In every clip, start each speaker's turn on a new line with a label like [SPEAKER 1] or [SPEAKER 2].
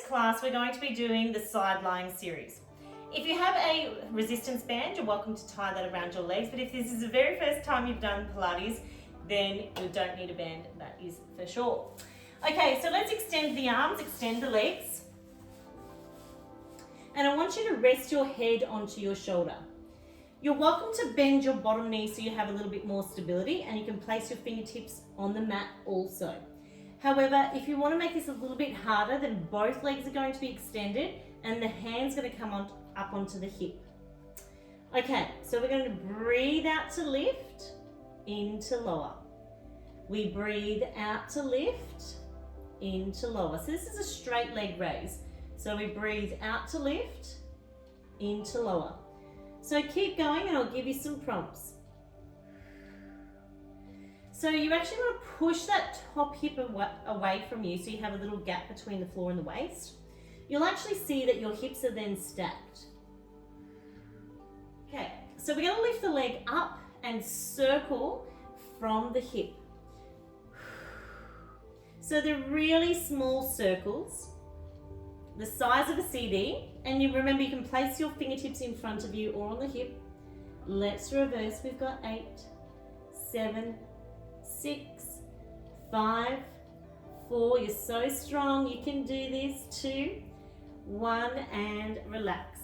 [SPEAKER 1] class, we're going to be doing the side lying series. If you have a resistance band, you're welcome to tie that around your legs, but if this is the very first time you've done Pilates, then you don't need a band, that is for sure. Okay, so let's extend the arms, extend the legs. And I want you to rest your head onto your shoulder. You're welcome to bend your bottom knee so you have a little bit more stability, and you can place your fingertips on the mat also. However, if you want to make this a little bit harder, then both legs are going to be extended and the hand's going to come up onto the hip. Okay, so we're going to breathe out to lift, into lower. We breathe out to lift, into lower. So this is a straight leg raise. So we breathe out to lift, into lower. So keep going and I'll give you some prompts. So you actually want to push that top hip away from you so you have a little gap between the floor and the waist. You'll actually see that your hips are then stacked. Okay, so we're going to lift the leg up and circle from the hip. So they're really small circles, the size of a CD, and you remember you can place your fingertips in front of you or on the hip. Let's reverse. We've got 8, 7, 6, 5, 4. You're so strong. You can do this. 2, 1, and relax.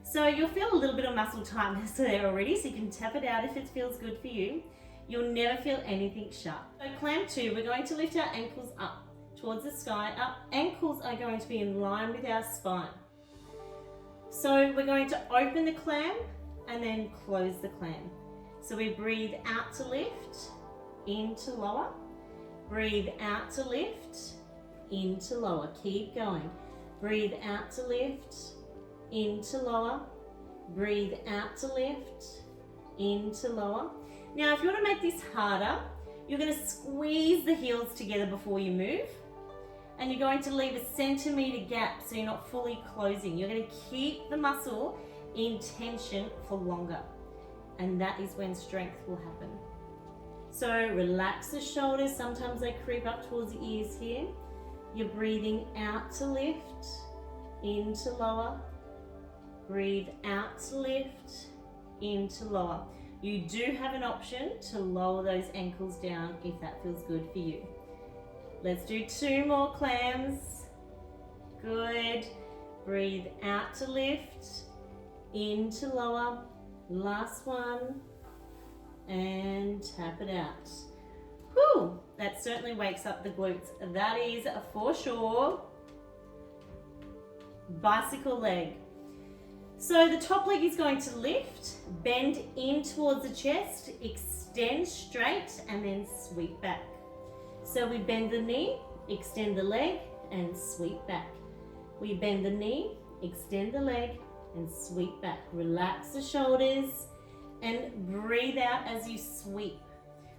[SPEAKER 1] So you'll feel a little bit of muscle tightness there already, so you can tap it out if it feels good for you. You'll never feel anything sharp. So clamp 2, we're going to lift our ankles up towards the sky. Our ankles are going to be in line with our spine. So we're going to open the clam and then close the clam. So we breathe out to lift, into lower. Breathe out to lift, into lower. Keep going. Breathe out to lift, into lower. Breathe out to lift, into lower. Now, if you want to make this harder, you're going to squeeze the heels together before you move. And you're going to leave a centimetre gap so you're not fully closing. You're going to keep the muscle in tension for longer. And that is when strength will happen. So relax the shoulders. Sometimes they creep up towards the ears here. You're breathing out to lift, into lower. Breathe out to lift, into lower. You do have an option to lower those ankles down if that feels good for you. Let's do 2 more clams. Good. Breathe out to lift, into lower. Last one. And tap it out. Whew, that certainly wakes up the glutes. That is for sure. Bicycle leg. So the top leg is going to lift, bend in towards the chest, extend straight, and then sweep back. So we bend the knee, extend the leg, and sweep back. We bend the knee, extend the leg, and sweep back. Relax the shoulders and breathe out as you sweep.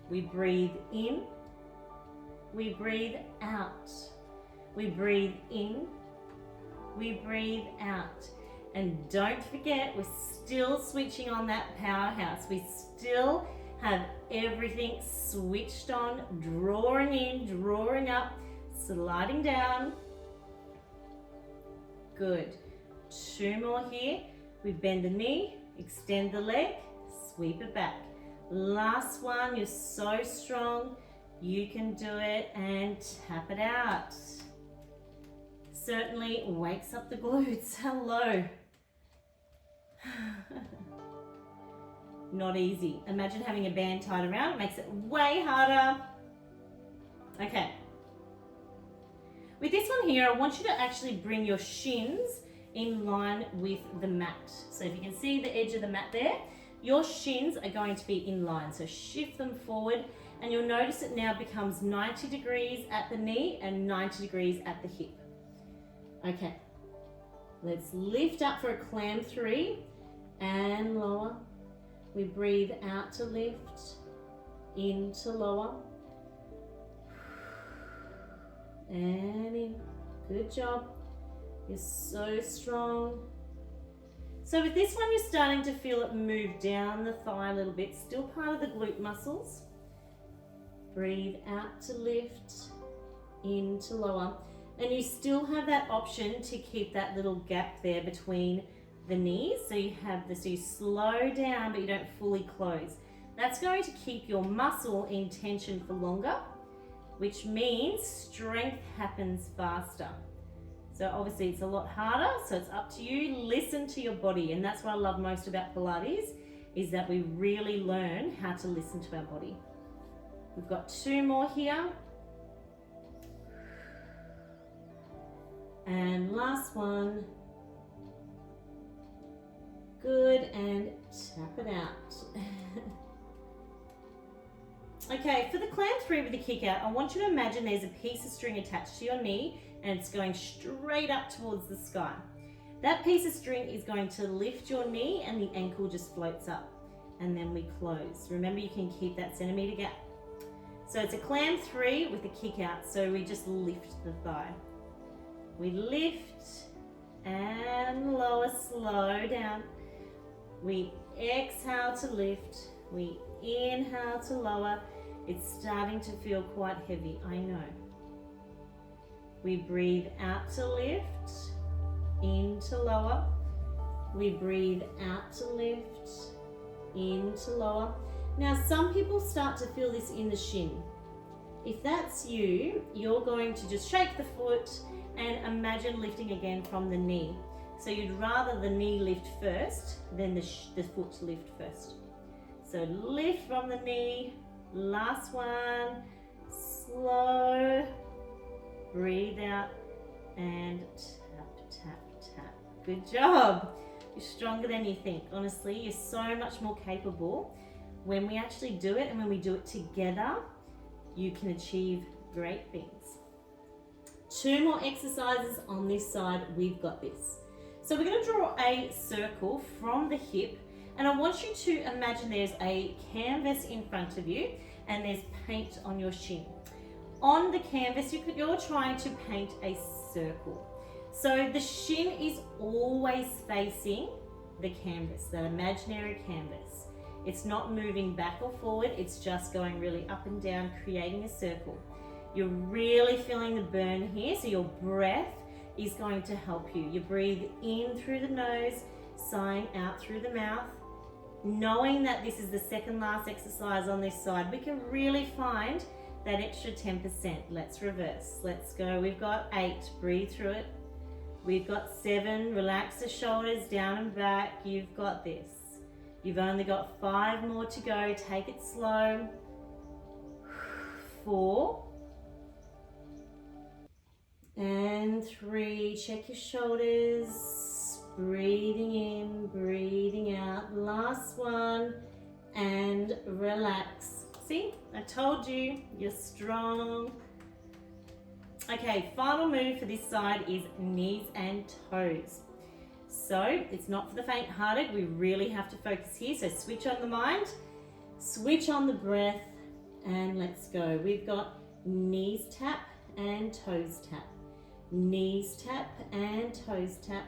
[SPEAKER 1] We breathe in, we breathe out. We breathe in, we breathe out. And don't forget, we're still switching on that powerhouse. We still have everything switched on, drawing in, drawing up, sliding down. Good. 2 more here. We bend the knee, extend the leg, sweep it back. Last one, you're so strong. You can do it, and tap it out. Certainly wakes up the glutes. Hello. Not easy. Imagine having a band tied around. It makes it way harder. Okay. With this one here, I want you to actually bring your shins in line with the mat. So if you can see the edge of the mat there, your shins are going to be in line. So shift them forward, and you'll notice it now becomes 90 degrees at the knee and 90 degrees at the hip. Okay. Let's lift up for a clam 3 and lower. We breathe out to lift, into lower, and in. Good job. You're so strong. So with this one, you're starting to feel it move down the thigh a little bit, still part of the glute muscles. Breathe out to lift, in to lower. And you still have that option to keep that little gap there between the knees. So you have this, so you slow down, but you don't fully close. That's going to keep your muscle in tension for longer, which means strength happens faster. So obviously it's a lot harder, so it's up to you. Listen to your body, and that's what I love most about Pilates, is that we really learn how to listen to our body. We've got 2 more here. And last one. Good, and tap it out. Okay, for the clam 3 with the kick out, I want you to imagine there's a piece of string attached to your knee and it's going straight up towards the sky. That piece of string is going to lift your knee and the ankle just floats up, and then we close. Remember, you can keep that centimeter gap. So it's a clam 3 with a kick out, so we just lift the thigh. We lift and lower, slow down. We exhale to lift. We inhale to lower. It's starting to feel quite heavy, I know. We breathe out to lift, in to lower. We breathe out to lift, in to lower. Now, some people start to feel this in the shin. If that's you, you're going to just shake the foot and imagine lifting again from the knee. So you'd rather the knee lift first than the foot lift first. So lift from the knee, last one, slow, breathe out, and tap, tap, tap. Good job. You're stronger than you think. Honestly, you're so much more capable. When we actually do it and when we do it together, you can achieve great things. 2 more exercises on this side. We've got this. So we're going to draw a circle from the hip, and I want you to imagine there's a canvas in front of you and there's paint on your shin. On the canvas, you're trying to paint a circle. So the shin is always facing the canvas, that imaginary canvas. It's not moving back or forward, it's just going really up and down, creating a circle. You're really feeling the burn here, so your breath is going to help you. You breathe in through the nose, sighing out through the mouth. Knowing that this is the second last exercise on this side, we can really find that extra 10%. Let's reverse. Let's go. We've got 8. Breathe through it. We've got 7. Relax the shoulders down and back. You've got this. You've only got 5 more to go. Take it slow. 4. And 3. Check your shoulders. Breathing in, breathing out. Last one. And relax. See, I told you, you're strong. Okay, final move for this side is knees and toes. So it's not for the faint-hearted. We really have to focus here. So switch on the mind, switch on the breath, and let's go. We've got knees tap and toes tap. Knees tap and toes tap.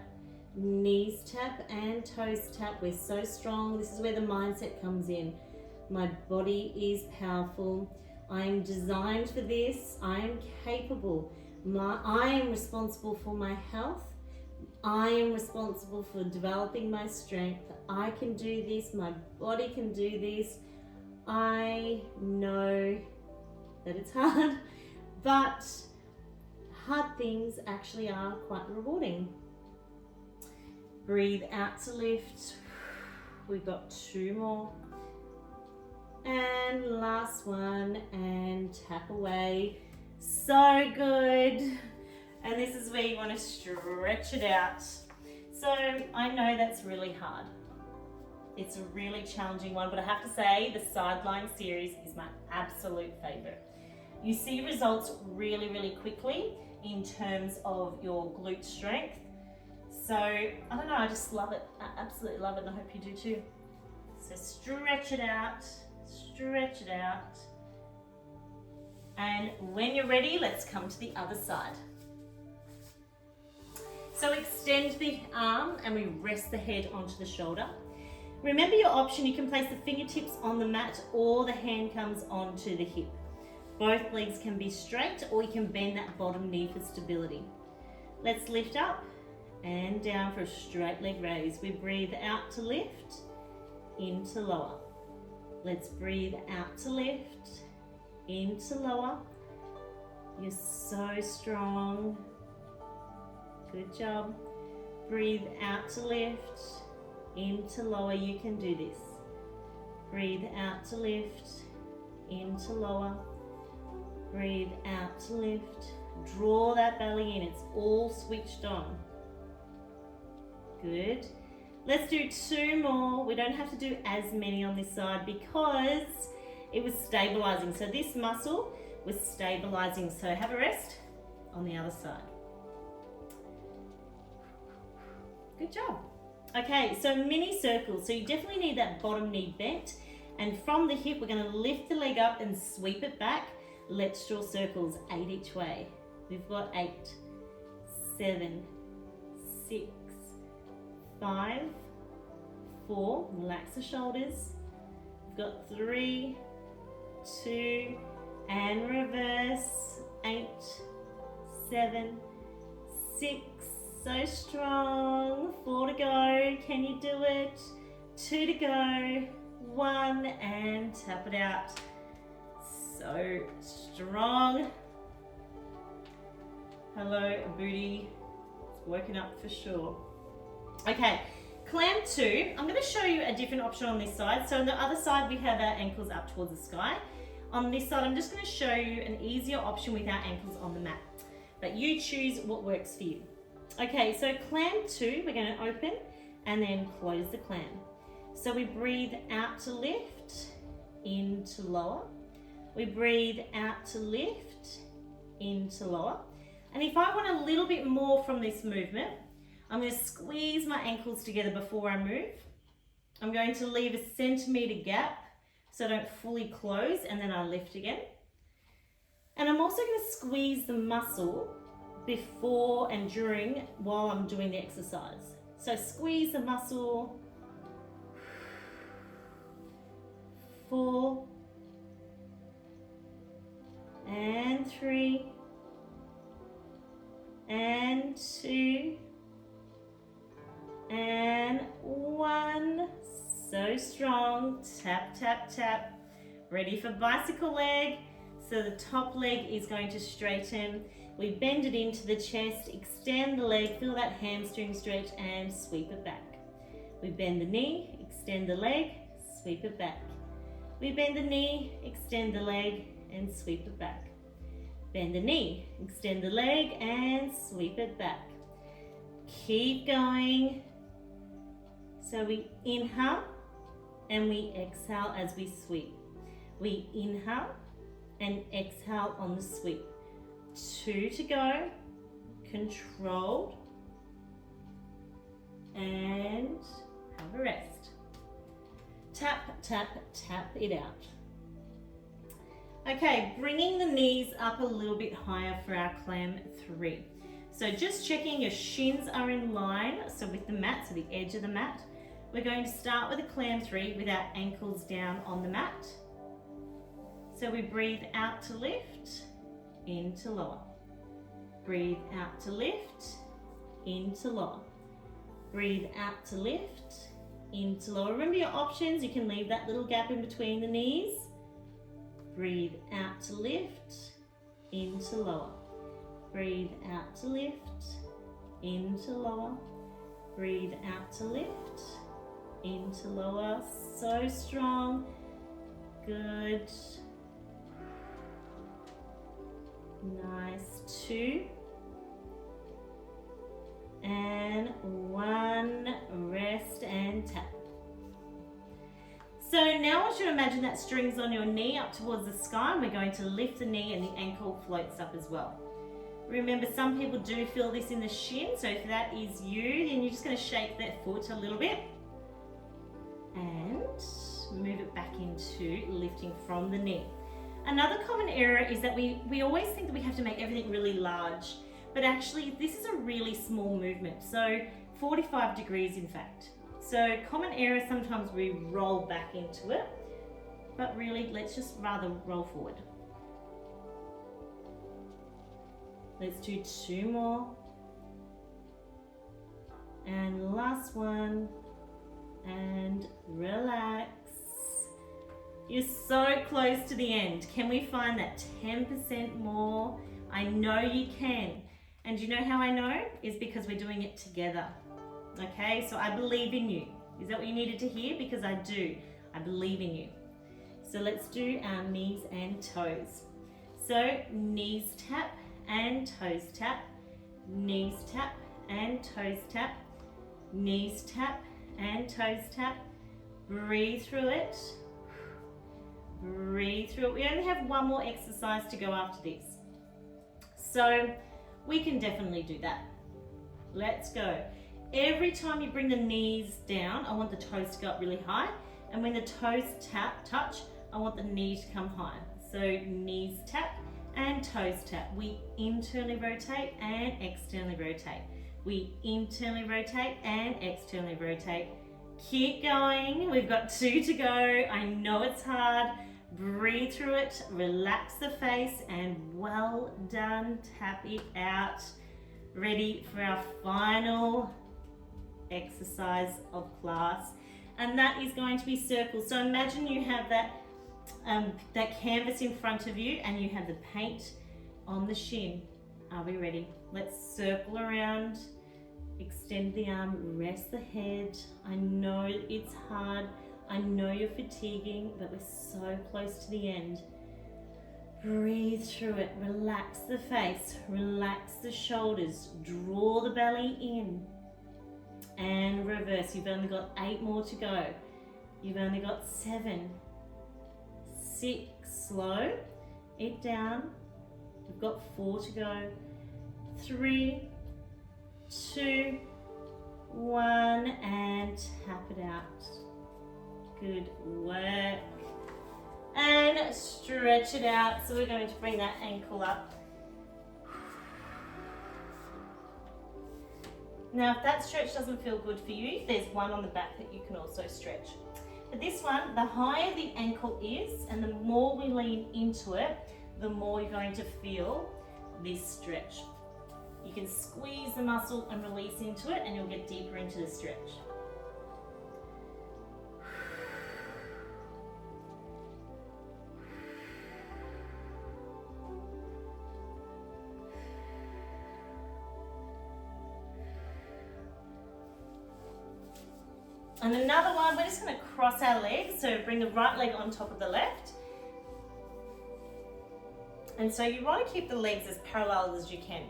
[SPEAKER 1] Knees tap and toes tap. We're so strong. This is where the mindset comes in. My body is powerful. I am designed for this. I am capable. I am responsible for my health. I am responsible for developing my strength. I can do this. My body can do this. I know that it's hard, but hard things actually are quite rewarding. Breathe out to lift. We've got 2 more. And last one, and tap away. So good. And this is where you want to stretch it out. So I know that's really hard. It's a really challenging one, but I have to say the sideline series is my absolute favorite. You see results really, really quickly in terms of your glute strength. So I don't know, I just love it. I absolutely love it, and I hope you do too. So stretch it out. Stretch it out. And when you're ready, let's come to the other side. So extend the arm and we rest the head onto the shoulder. Remember your option, you can place the fingertips on the mat or the hand comes onto the hip. Both legs can be straight, or you can bend that bottom knee for stability. Let's lift up and down for a straight leg raise. We breathe out to lift, into lower. Let's breathe out to lift, into lower. You're so strong. Good job. Breathe out to lift, into lower. You can do this. Breathe out to lift, into lower. Breathe out to lift. Draw that belly in. It's all switched on. Good. Let's do 2 more. We don't have to do as many on this side because it was stabilizing. So this muscle was stabilizing. So have a rest on the other side. Good job. Okay, so mini circles. So you definitely need that bottom knee bent. And from the hip, we're going to lift the leg up and sweep it back. Let's draw circles 8 each way. We've got 8, 7, 6, 5, 4. Relax the shoulders. We've got 3, 2, and reverse. 8, 7, 6. So strong. 4 to go. Can you do it? 2 to go. 1, and tap it out. So strong. Hello, booty. It's working up for sure. Okay, clam 2. I'm going to show you a different option on this side. So on the other side, we have our ankles up towards the sky. On this side, I'm just going to show you an easier option with our ankles on the mat. But you choose what works for you. Okay, so clam 2, we're going to open and then close the clam. So we breathe out to lift, in to lower. We breathe out to lift, in to lower. And if I want a little bit more from this movement, I'm going to squeeze my ankles together before I move. I'm going to leave a centimetre gap so I don't fully close, and then I lift again. And I'm also going to squeeze the muscle before and during while I'm doing the exercise. So squeeze the muscle. 4 and 3 and 2 and 1. So strong. Tap, tap, tap. Ready for bicycle leg. So the top leg is going to straighten. We bend it into the chest, extend the leg, feel that hamstring stretch, and sweep it back. We bend the knee, extend the leg, sweep it back. We bend the knee, extend the leg, and sweep it back. Bend the knee, extend the leg, and sweep it back. Keep going. So we inhale and we exhale as we sweep. We inhale and exhale on the sweep. 2 to go, controlled, and have a rest. Tap, tap, tap it out. Okay, bringing the knees up a little bit higher for our clam 3. So just checking your shins are in line, so with the mat, so the edge of the mat. We're going to start with a clam 3 with our ankles down on the mat. So we breathe out to lift, into lower. Breathe out to lift, into lower. Breathe out to lift, into lower. Remember your options, you can leave that little gap in between the knees. Breathe out to lift, into lower. Breathe out to lift, into lower. Breathe out to lift, into lower. So strong. Good. Nice. 2 and 1. Rest and tap. So now I want you to imagine that string's on your knee up towards the sky, and we're going to lift the knee and the ankle floats up as well. Remember, some people do feel this in the shin, so if that is you, then you're just going to shake that foot a little bit and move it back into lifting from the knee. Another common error is that we always think that we have to make everything really large, but actually this is a really small movement, so 45 degrees in fact. So common error, sometimes we roll back into it, but really let's just rather roll forward. Let's do 2 more. And last one. And relax. You're so close to the end. Can we find that 10% more? I know you can. And you know how I know? Is because we're doing it together. Okay, so I believe in you. Is that what you needed to hear? Because I do. I believe in you. So let's do our knees and toes. So knees tap and toes tap. Knees tap and toes tap. Knees tap and toes tap. Breathe through it. Breathe through it. We only have one more exercise to go after this. So we can definitely do that. Let's go. Every time you bring the knees down, I want the toes to go up really high. And when the toes touch, I want the knees to come high. So knees tap and toes tap. We internally rotate and externally rotate. We internally rotate and externally rotate. Keep going. We've got 2 to go. I know it's hard. Breathe through it. Relax the face and well done. Tap it out. Ready for our final exercise of class. And that is going to be circles. So imagine you have that canvas in front of you and you have the paint on the shin. Are we ready? Let's circle around. Extend the arm, rest the head. I know it's hard. I know you're fatiguing, but we're so close to the end. Breathe through it. Relax the face. Relax the shoulders. Draw the belly in. And reverse. You've only got 8 more to go. You've only got 7, 6. Slow it down. We've got 4 to go. 3, 2, 1, and tap it out. Good work. And stretch it out. So we're going to bring that ankle up. Now, if that stretch doesn't feel good for you, there's one on the back that you can also stretch. But this one, the higher the ankle is, and the more we lean into it, the more you're going to feel this stretch. You can squeeze the muscle and release into it, and you'll get deeper into the stretch. And another one, we're just going to cross our legs. So bring the right leg on top of the left. And so you want to keep the legs as parallel as you can.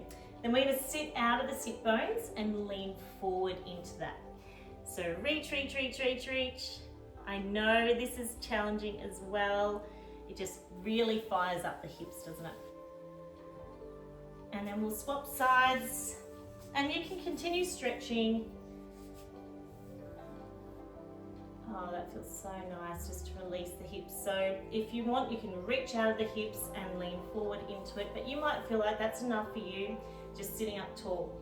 [SPEAKER 1] Then we're going to sit out of the sit bones and lean forward into that. So reach, reach, reach, reach, reach. I know this is challenging as well. It just really fires up the hips, doesn't it? And then we'll swap sides. And you can continue stretching. Oh, that feels so nice just to release the hips. So if you want, you can reach out of the hips and lean forward into it, but you might feel like that's enough for you, just sitting up tall.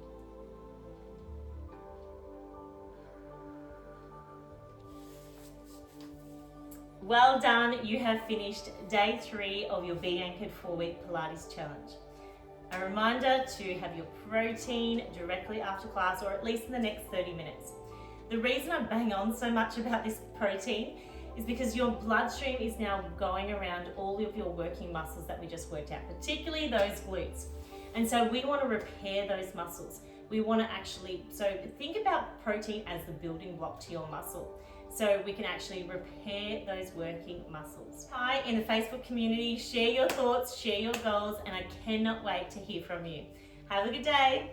[SPEAKER 1] Well done, you have finished day 3 of your Be Anchored 4-week Pilates challenge. A reminder to have your protein directly after class, or at least in the next 30 minutes. The reason I bang on so much about this protein is because your bloodstream is now going around all of your working muscles that we just worked out, particularly those glutes. And so we want to repair those muscles. We want to actually, so think about protein as the building block to your muscle. So we can actually repair those working muscles. Hi, in the Facebook community, share your thoughts, share your goals, and I cannot wait to hear from you. Have a good day.